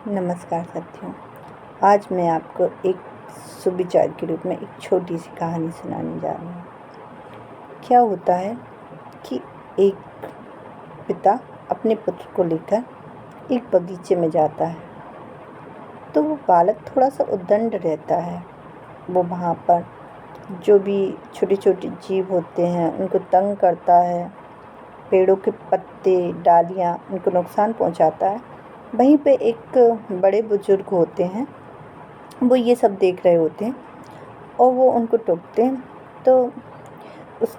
नमस्कार साथियों। आज मैं आपको एक सुविचार के रूप में एक छोटी सी कहानी सुनाने जा रही हूँ। क्या होता है कि एक पिता अपने पुत्र को लेकर एक बगीचे में जाता है। तो वो बालक थोड़ा सा उद्दंड रहता है। वो वहाँ पर जो भी छोटे छोटे जीव होते हैं उनको तंग करता है, पेड़ों के पत्ते डालियाँ उनको नुकसान पहुँचाता है। वहीं पे एक बड़े बुजुर्ग होते हैं, वो ये सब देख रहे होते हैं और वो उनको टोकते हैं। तो उस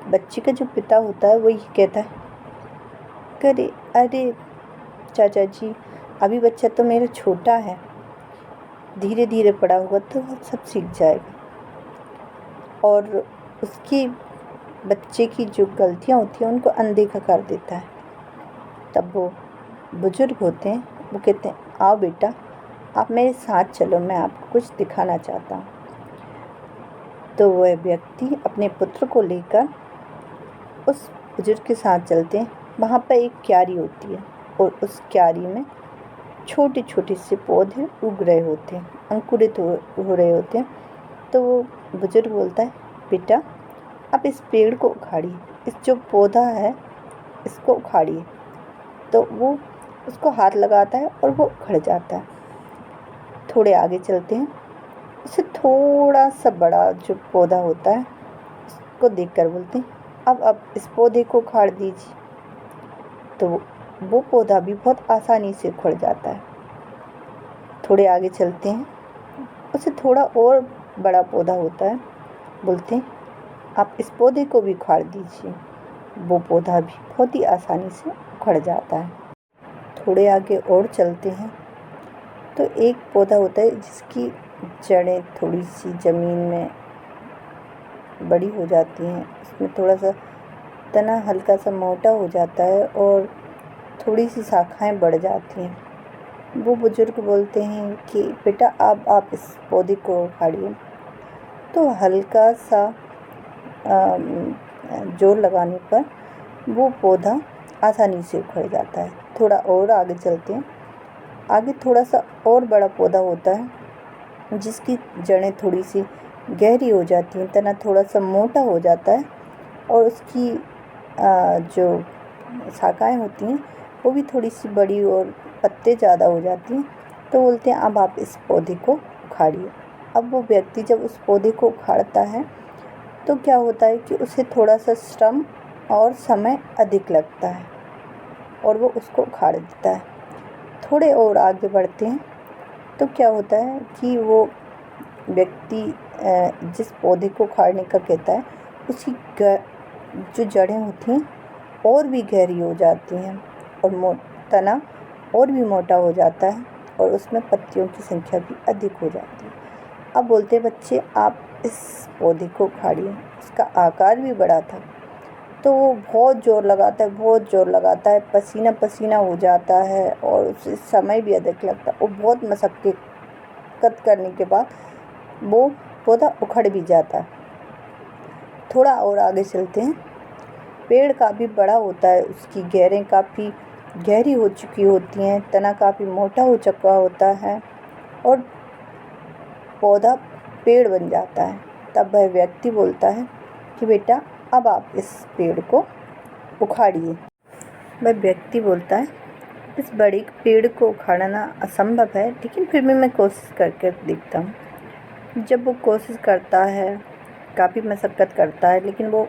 बच्चे का जो पिता होता है वो ये कहता है, अरे अरे चाचा जी, अभी बच्चा तो मेरा छोटा है, धीरे धीरे बड़ा होगा तो वो सब सीख जाएगा। और उसकी बच्चे की जो गलतियाँ होती हैं उनको अनदेखा कर देता है। तब वो बुजुर्ग होते हैं, वो कहते हैं, आओ बेटा, आप मेरे साथ चलो, मैं आपको कुछ दिखाना चाहता हूँ। तो वह व्यक्ति अपने पुत्र को लेकर उस बुजुर्ग के साथ चलते हैं। वहाँ पर एक क्यारी होती है और उस क्यारी में छोटे छोटे से पौधे उग रहे होते हैं, अंकुरित हो रहे होते हैं। तो वो बुजुर्ग बोलता है, बेटा आप इस पेड़ को उखाड़िए, इस जो पौधा है इसको उखाड़िए। तो वो उसको हाथ लगाता है और वो उखड़ जाता है। थोड़े आगे चलते हैं, उससे थोड़ा सा बड़ा जो पौधा होता है उसको देखकर बोलते हैं, अब इस पौधे को उखाड़ दीजिए। तो वो पौधा भी बहुत आसानी से उखड़ जाता है। थोड़े आगे चलते हैं, उससे थोड़ा और बड़ा पौधा होता है, बोलते हैं, आप इस पौधे को भी उखाड़ दीजिए। वो पौधा भी बहुत ही आसानी से उखड़ जाता है। थोड़े आगे और चलते हैं तो एक पौधा होता है जिसकी जड़ें थोड़ी सी ज़मीन में बड़ी हो जाती हैं, उसमें थोड़ा सा तना हल्का सा मोटा हो जाता है और थोड़ी सी शाखाएं बढ़ जाती हैं। वो बुजुर्ग बोलते हैं कि बेटा आप इस पौधे को उखाड़िए। तो हल्का सा जोर लगाने पर वो पौधा आसानी से उखड़ जाता है। थोड़ा और आगे चलते हैं, आगे थोड़ा सा और बड़ा पौधा होता है जिसकी जड़ें थोड़ी सी गहरी हो जाती हैं, तना थोड़ा सा मोटा हो जाता है और उसकी जो शाखाएं होती हैं वो भी थोड़ी सी बड़ी और पत्ते ज़्यादा हो जाती हैं। तो बोलते हैं, अब आप इस पौधे को उखाड़िए। अब वो व्यक्ति जब उस पौधे को उखाड़ता है तो क्या होता है कि उसे थोड़ा सा श्रम और समय अधिक लगता है और वो उसको उखाड़ देता है। थोड़े और आगे बढ़ते हैं तो क्या होता है कि वो व्यक्ति जिस पौधे को उखाड़ने का कहता है उसकी जो जड़ें होती हैं और भी गहरी हो जाती हैं और तना और भी मोटा हो जाता है और उसमें पत्तियों की संख्या भी अधिक हो जाती है। अब बोलते हैं, बच्चे आप इस पौधे को उखाड़िए। उसका आकार भी बड़ा था। तो वो बहुत ज़ोर लगाता है, पसीना पसीना हो जाता है और उसे समय भी अधिक लगता है और बहुत मशक्क़त करने के बाद वो पौधा उखड़ भी जाता है। थोड़ा और आगे चलते हैं, पेड़ काफ़ी बड़ा होता है, उसकी जड़ें काफ़ी गहरी हो चुकी होती हैं, तना काफ़ी मोटा हो चुका होता है और पौधा पेड़ बन जाता है। तब वह व्यक्ति बोलता है कि बेटा अब आप इस पेड़ को उखाड़िए। वह व्यक्ति बोलता है, इस बड़े पेड़ को उखाड़ना असंभव है, लेकिन फिर भी मैं कोशिश करके देखता हूँ। जब वो कोशिश करता है, काफ़ी मशक्क़त करता है, लेकिन वो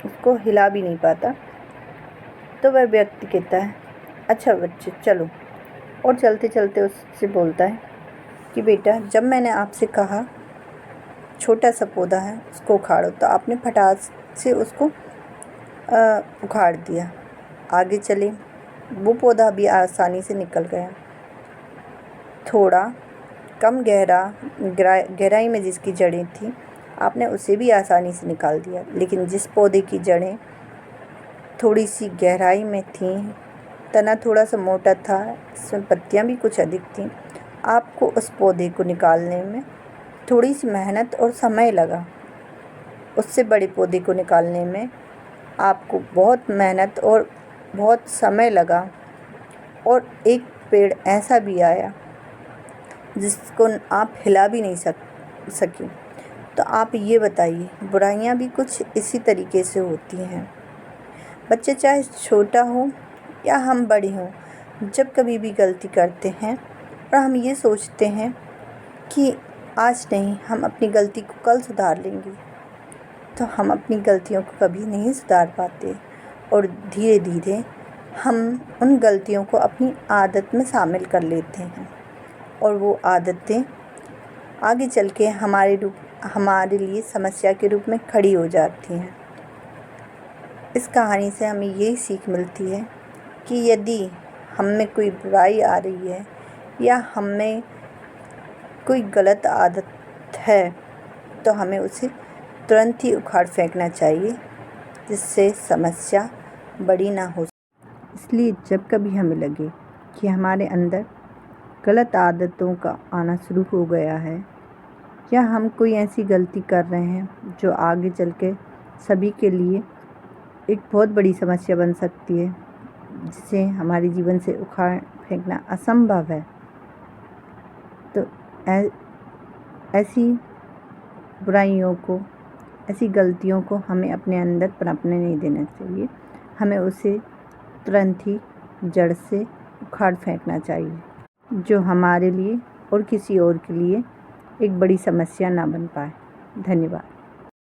उसको हिला भी नहीं पाता। तो वह व्यक्ति कहता है, अच्छा बच्चे चलो। और चलते चलते उससे बोलता है कि बेटा, जब मैंने आपसे कहा छोटा सा पौधा है उसको उखाड़ो तो आपने फटाक से उसको उखाड़ दिया। आगे चले, वो पौधा भी आसानी से निकल गया। थोड़ा कम गहराई में जिसकी जड़ें थी आपने उसे भी आसानी से निकाल दिया, लेकिन जिस पौधे की जड़ें थोड़ी सी गहराई में थीं, तना थोड़ा सा मोटा था, इसमें पत्तियां भी कुछ अधिक थीं, आपको उस पौधे को निकालने में थोड़ी सी मेहनत और समय लगा। उससे बड़े पौधे को निकालने में आपको बहुत मेहनत और बहुत समय लगा और एक पेड़ ऐसा भी आया जिसको आप हिला भी नहीं सकी। तो आप ये बताइए, बुराइयां भी कुछ इसी तरीके से होती हैं। बच्चे चाहे छोटा हो या हम बड़े हों, जब कभी भी गलती करते हैं और हम ये सोचते हैं कि आज नहीं, हम अपनी गलती को कल सुधार लेंगे, तो हम अपनी गलतियों को कभी नहीं सुधार पाते और धीरे धीरे हम उन गलतियों को अपनी आदत में शामिल कर लेते हैं और वो आदतें आगे चल के हमारे लिए समस्या के रूप में खड़ी हो जाती हैं। इस कहानी से हमें यही सीख मिलती है कि यदि हम में कोई बुराई आ रही है या हम में कोई गलत आदत है तो हमें उसे तुरंत ही उखाड़ फेंकना चाहिए, जिससे समस्या बड़ी ना हो। इसलिए जब कभी हमें लगे कि हमारे अंदर गलत आदतों का आना शुरू हो गया है या हम कोई ऐसी गलती कर रहे हैं जो आगे चल के सभी के लिए एक बहुत बड़ी समस्या बन सकती है, जिसे हमारे जीवन से उखाड़ फेंकना असंभव है, तो ऐसी बुराइयों को, ऐसी गलतियों को हमें अपने अंदर पनपने नहीं देना चाहिए। हमें उसे तुरंत ही जड़ से उखाड़ फेंकना चाहिए, जो हमारे लिए और किसी और के लिए एक बड़ी समस्या ना बन पाए। धन्यवाद।